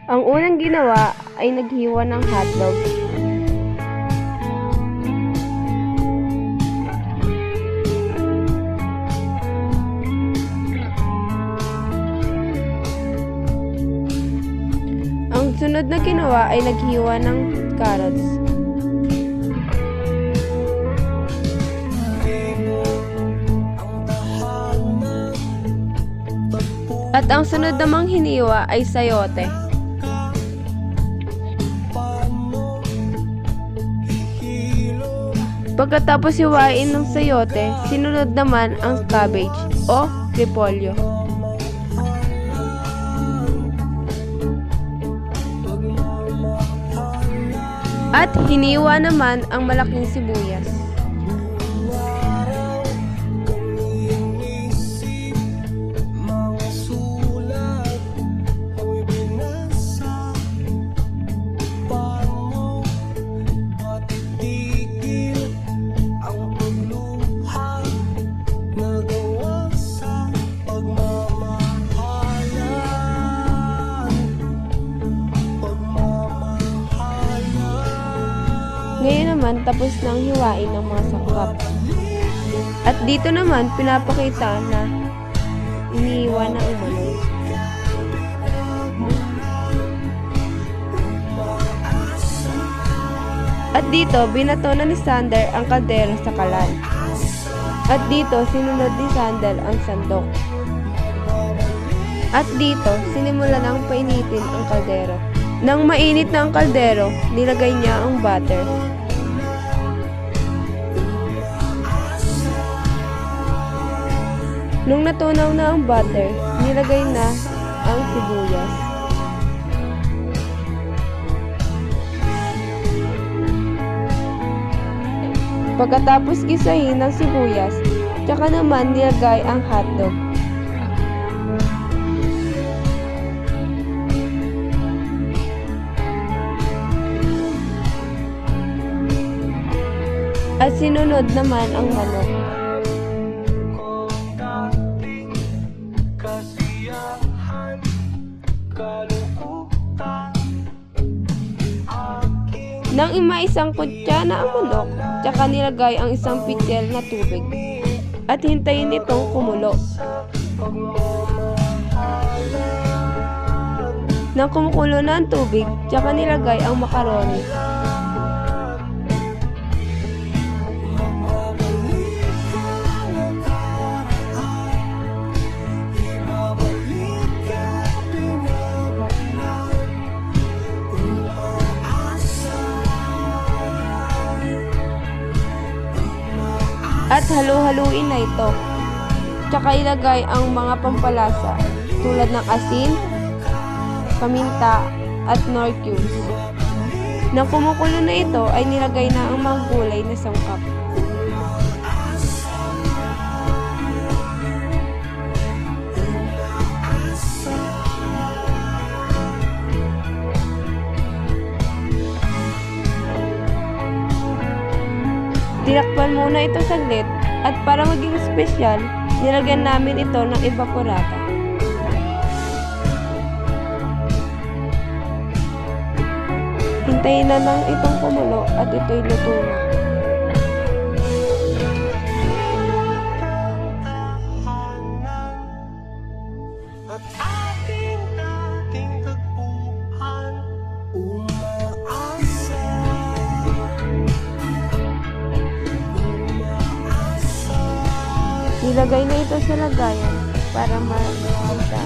Ang unang ginawa ay naghiwa ng hotdog. Ang sunod na ginawa ay naghiwa ng carrots. At ang sunod namang hiniwa ay sayote. Pagkatapos hiwain ng sayote, sinunod naman ang cabbage o repolyo. At hiniwa naman ang malaking sibuyas. Ngayon naman, tapos nang hiwain ng mga sangkap. At dito naman, pinapakita na iniiwan na ang manok. At dito, binato na ni Sander ang kaldero sa kalan. At dito, sinunod ni Sander ang sandok. At dito, sinimula nang painitin ang kaldero. Nang mainit na ang kaldero, nilagay niya ang butter. Nung natunaw na ang butter, nilagay na ang sibuyas. Pagkatapos gisahin ng sibuyas, tsaka naman nilagay ang hotdog. At sinunod naman ang manok. Nang ima-isang kutsa na ang manok, tsaka nilagay ang isang pitsil na tubig. At hintayin itong kumulo. Nang kumukulo na ang tubig, tsaka nilagay ang macaroni. At halu-haluin na ito. Tsaka ilagay ang mga pampalasa tulad ng asin, paminta, at nor cubes. Nang kumukulo na ito ay nilagay na ang mga gulay na sangkap. Tinakpan muna ito saglit at para maging espesyal, nilagyan namin ito ng evaporata. Hintayin na lang itong kumulo at ito'y luto na. Nilagay na ito sa lagayan para makita.